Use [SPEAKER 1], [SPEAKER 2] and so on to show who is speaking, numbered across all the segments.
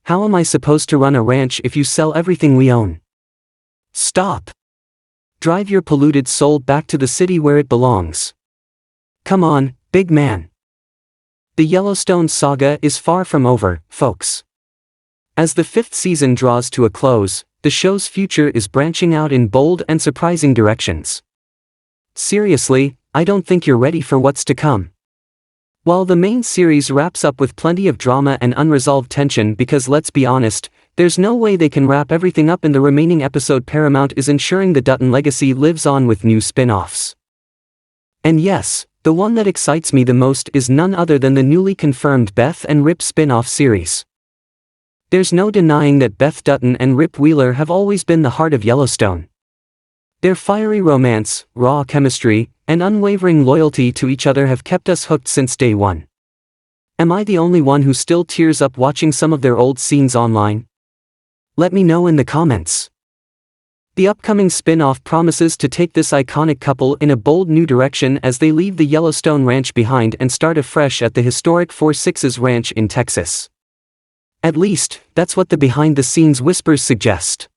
[SPEAKER 1] How am I supposed to run a ranch if you sell everything we own? Stop. Drive your polluted soul back to the city where it belongs. Come on, big man. The Yellowstone saga is far from over, folks. As the 5th season draws to a close, the show's future is branching out in bold and surprising directions. Seriously, I don't think you're ready for what's to come. While the main series wraps up with plenty of drama and unresolved tension because let's be honest, there's no way they can wrap everything up in the remaining episode. Paramount is ensuring the Dutton legacy lives on with new spin-offs. And yes, the one that excites me the most is none other than the newly confirmed Beth and Rip spin-off series. There's no denying that Beth Dutton and Rip Wheeler have always been the heart of Yellowstone. Their fiery romance, raw chemistry, and unwavering loyalty to each other have kept us hooked since day one. Am I the only one who still tears up watching some of their old scenes online? Let me know in the comments. The upcoming spin-off promises to take this iconic couple in a bold new direction as they leave the Yellowstone Ranch behind and start afresh at the historic 4 Sixes Ranch in Texas. At least, that's what the behind-the-scenes whispers suggest.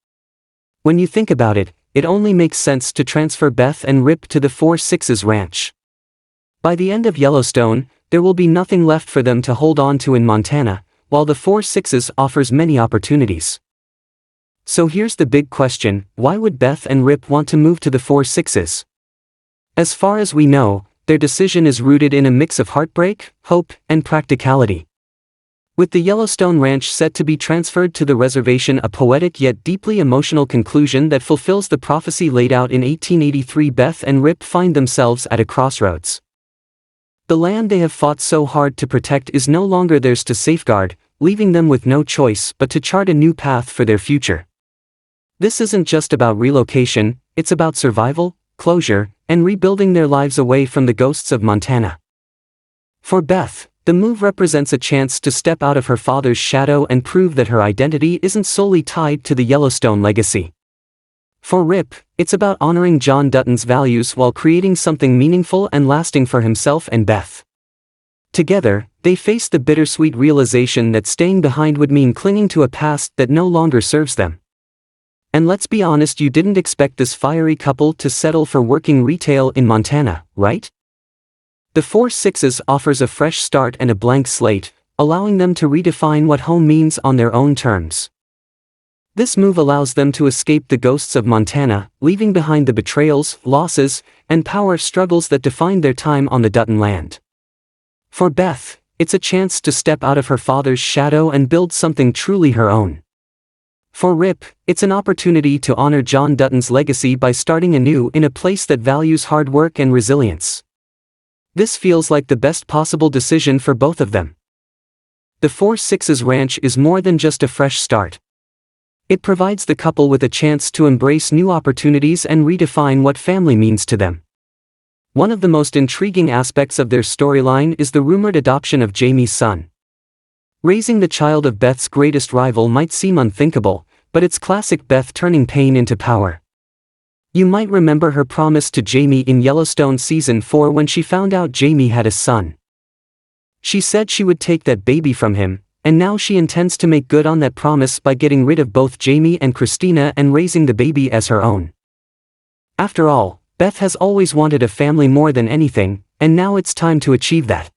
[SPEAKER 1] When you think about it, it only makes sense to transfer Beth and Rip to the 4 Sixes Ranch. By the end of Yellowstone, there will be nothing left for them to hold on to in Montana, while the 4 Sixes offers many opportunities. So here's the big question, why would Beth and Rip want to move to the 4 Sixes? As far as we know, their decision is rooted in a mix of heartbreak, hope, and practicality. With the Yellowstone Ranch set to be transferred to the reservation, a poetic yet deeply emotional conclusion that fulfills the prophecy laid out in 1883, Beth and Rip find themselves at a crossroads. The land they have fought so hard to protect is no longer theirs to safeguard, leaving them with no choice but to chart a new path for their future. This isn't just about relocation, it's about survival, closure, and rebuilding their lives away from the ghosts of Montana. For Beth, the move represents a chance to step out of her father's shadow and prove that her identity isn't solely tied to the Yellowstone legacy. For Rip, it's about honoring John Dutton's values while creating something meaningful and lasting for himself and Beth. Together, they face the bittersweet realization that staying behind would mean clinging to a past that no longer serves them. And let's be honest, you didn't expect this fiery couple to settle for working retail in Montana, right? The 4 Sixes offers a fresh start and a blank slate, allowing them to redefine what home means on their own terms. This move allows them to escape the ghosts of Montana, leaving behind the betrayals, losses, and power struggles that defined their time on the Dutton land. For Beth, it's a chance to step out of her father's shadow and build something truly her own. For Rip, it's an opportunity to honor John Dutton's legacy by starting anew in a place that values hard work and resilience. This feels like the best possible decision for both of them. The 4 Sixes Ranch is more than just a fresh start. It provides the couple with a chance to embrace new opportunities and redefine what family means to them. One of the most intriguing aspects of their storyline is the rumored adoption of Jamie's son. Raising the child of Beth's greatest rival might seem unthinkable, but it's classic Beth turning pain into power. You might remember her promise to Jamie in Yellowstone Season 4 when she found out Jamie had a son. She said she would take that baby from him, and now she intends to make good on that promise by getting rid of both Jamie and Christina and raising the baby as her own. After all, Beth has always wanted a family more than anything, and now it's time to achieve that.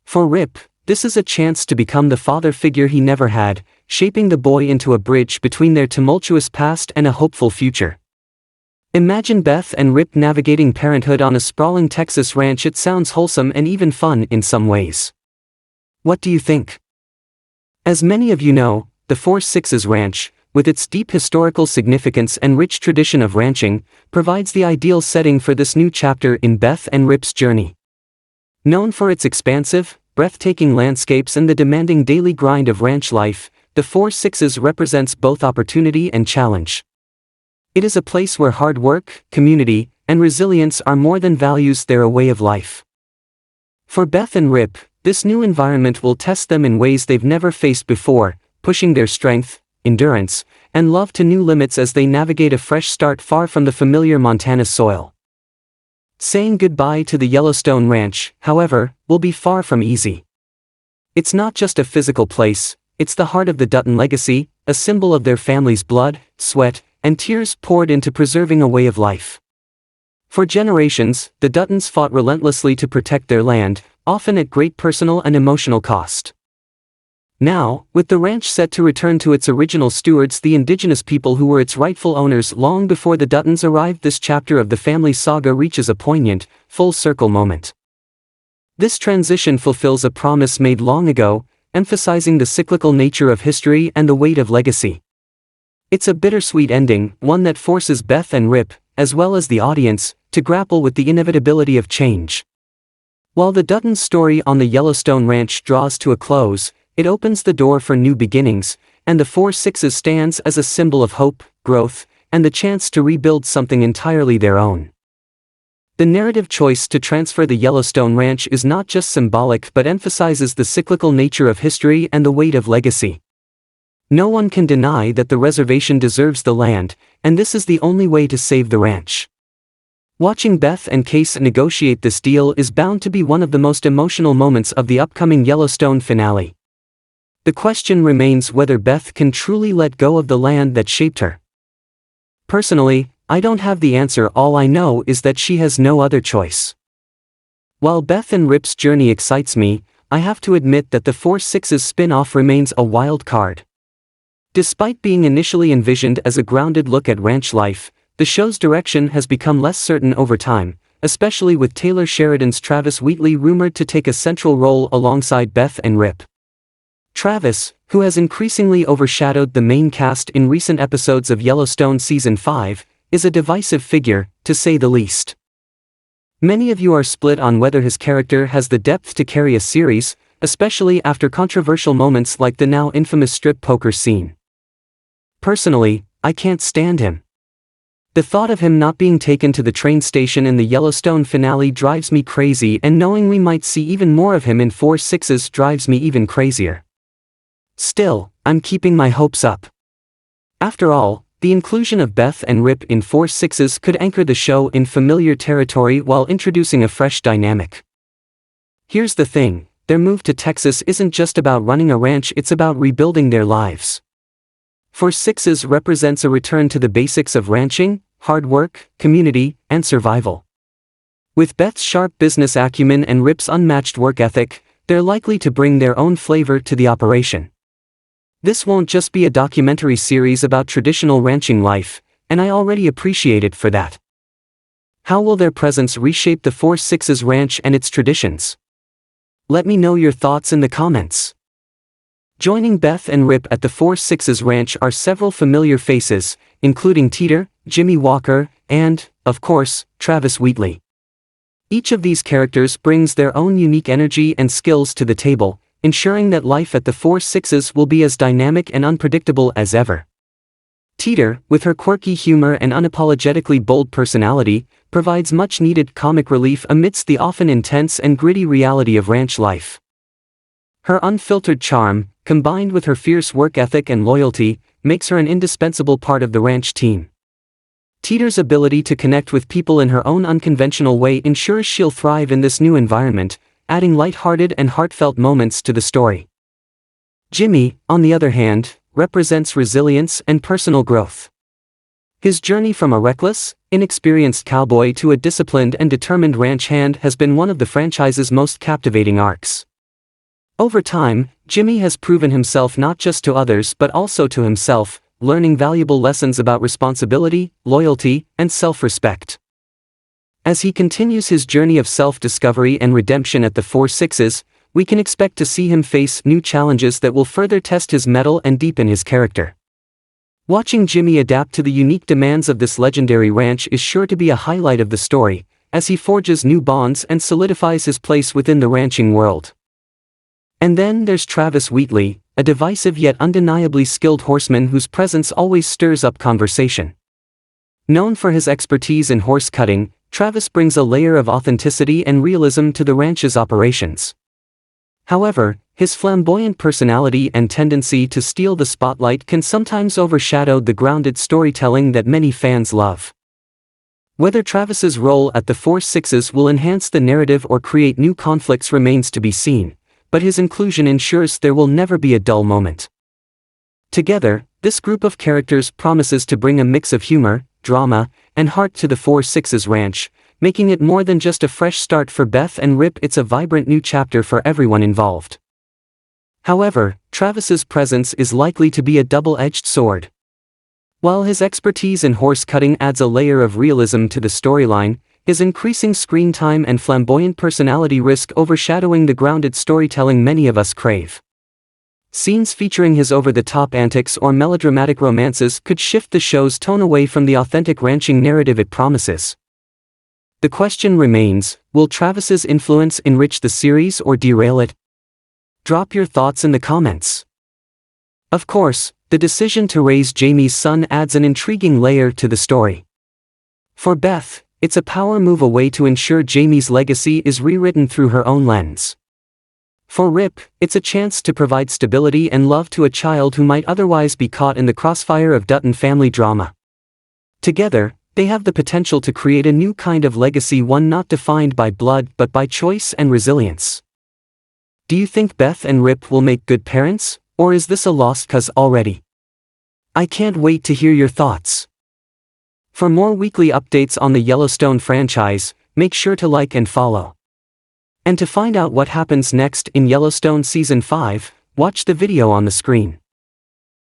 [SPEAKER 1] For Rip, this is a chance to become the father figure he never had, shaping the boy into a bridge between their tumultuous past and a hopeful future. Imagine Beth and Rip navigating parenthood on a sprawling Texas ranch. It sounds wholesome and even fun in some ways. What do you think? As many of you know, the 4 Sixes Ranch, with its deep historical significance and rich tradition of ranching, provides the ideal setting for this new chapter in Beth and Rip's journey. Known for its expansive, breathtaking landscapes and the demanding daily grind of ranch life, the 4 Sixes represents both opportunity and challenge. It is a place where hard work, community, and resilience are more than values, they're a way of life. For Beth and Rip, this new environment will test them in ways they've never faced before, pushing their strength, endurance, and love to new limits as they navigate a fresh start far from the familiar Montana soil. Saying goodbye to the Yellowstone Ranch, however, will be far from easy. It's not just a physical place, it's the heart of the Dutton legacy, a symbol of their family's blood, sweat, and tears poured into preserving a way of life. For generations, the Duttons fought relentlessly to protect their land, often at great personal and emotional cost. Now, with the ranch set to return to its original stewards, the indigenous people who were its rightful owners long before the Duttons arrived, this chapter of the family's saga reaches a poignant, full-circle moment. This transition fulfills a promise made long ago, emphasizing the cyclical nature of history and the weight of legacy. It's a bittersweet ending, one that forces Beth and Rip, as well as the audience, to grapple with the inevitability of change. While the Duttons' story on the Yellowstone Ranch draws to a close, it opens the door for new beginnings, and the 4 Sixes stands as a symbol of hope, growth, and the chance to rebuild something entirely their own. The narrative choice to transfer the Yellowstone Ranch is not just symbolic but emphasizes the cyclical nature of history and the weight of legacy. No one can deny that the reservation deserves the land, and this is the only way to save the ranch. Watching Beth and Case negotiate this deal is bound to be one of the most emotional moments of the upcoming Yellowstone finale. The question remains whether Beth can truly let go of the land that shaped her. Personally, I don't have the answer. All I know is that she has no other choice. While Beth and Rip's journey excites me, I have to admit that the 4 Sixes spin-off remains a wild card. Despite being initially envisioned as a grounded look at ranch life, the show's direction has become less certain over time, especially with Taylor Sheridan's Travis Wheatley rumored to take a central role alongside Beth and Rip. Travis, who has increasingly overshadowed the main cast in recent episodes of Yellowstone Season 5, is a divisive figure, to say the least. Many of you are split on whether his character has the depth to carry a series, especially after controversial moments like the now infamous strip poker scene. Personally, I can't stand him. The thought of him not being taken to the train station in the Yellowstone finale drives me crazy, and knowing we might see even more of him in 4 Sixes drives me even crazier. Still, I'm keeping my hopes up. After all, the inclusion of Beth and Rip in 4 Sixes could anchor the show in familiar territory while introducing a fresh dynamic. Here's the thing, their move to Texas isn't just about running a ranch, it's about rebuilding their lives. 4 Sixes represents a return to the basics of ranching, hard work, community, and survival. With Beth's sharp business acumen and Rip's unmatched work ethic, they're likely to bring their own flavor to the operation. This won't just be a documentary series about traditional ranching life, and I already appreciate it for that. How will their presence reshape the 4 Sixes ranch and its traditions? Let me know your thoughts in the comments. Joining Beth and Rip at the 4 Sixes ranch are several familiar faces, including Teeter, Jimmy Walker, and, of course, Travis Wheatley. Each of these characters brings their own unique energy and skills to the table, ensuring that life at the 4 Sixes will be as dynamic and unpredictable as ever. Teeter, with her quirky humor and unapologetically bold personality, provides much-needed comic relief amidst the often intense and gritty reality of ranch life. Her unfiltered charm, combined with her fierce work ethic and loyalty, makes her an indispensable part of the ranch team. Teeter's ability to connect with people in her own unconventional way ensures she'll thrive in this new environment, adding light-hearted and heartfelt moments to the story. Jimmy, on the other hand, represents resilience and personal growth. His journey from a reckless, inexperienced cowboy to a disciplined and determined ranch hand has been one of the franchise's most captivating arcs. Over time, Jimmy has proven himself not just to others but also to himself, learning valuable lessons about responsibility, loyalty, and self-respect. As he continues his journey of self-discovery and redemption at the 4 Sixes, we can expect to see him face new challenges that will further test his mettle and deepen his character. Watching Jimmy adapt to the unique demands of this legendary ranch is sure to be a highlight of the story, as he forges new bonds and solidifies his place within the ranching world. And then there's Travis Wheatley, a divisive yet undeniably skilled horseman whose presence always stirs up conversation. Known for his expertise in horse cutting, Travis brings a layer of authenticity and realism to the ranch's operations. However, his flamboyant personality and tendency to steal the spotlight can sometimes overshadow the grounded storytelling that many fans love. Whether Travis's role at the 4 Sixes will enhance the narrative or create new conflicts remains to be seen, but his inclusion ensures there will never be a dull moment. Together, this group of characters promises to bring a mix of humor, drama, and heart to the Four Sixes Ranch, making it more than just a fresh start for Beth and Rip. It's a vibrant new chapter for everyone involved. However, Travis's presence is likely to be a double-edged sword. While his expertise in horse cutting adds a layer of realism to the storyline, his increasing screen time and flamboyant personality risk overshadowing the grounded storytelling many of us crave. Scenes featuring his over-the-top antics or melodramatic romances could shift the show's tone away from the authentic ranching narrative it promises. The question remains, will Travis's influence enrich the series or derail it? Drop your thoughts in the comments. Of course, the decision to raise Jamie's son adds an intriguing layer to the story. For Beth, it's a power move away to ensure Jamie's legacy is rewritten through her own lens. For Rip, it's a chance to provide stability and love to a child who might otherwise be caught in the crossfire of Dutton family drama. Together, they have the potential to create a new kind of legacy, one not defined by blood but by choice and resilience. Do you think Beth and Rip will make good parents, or is this a lost cause already? I can't wait to hear your thoughts. For more weekly updates on the Yellowstone franchise, make sure to like and follow. And to find out what happens next in Yellowstone Season 5, watch the video on the screen.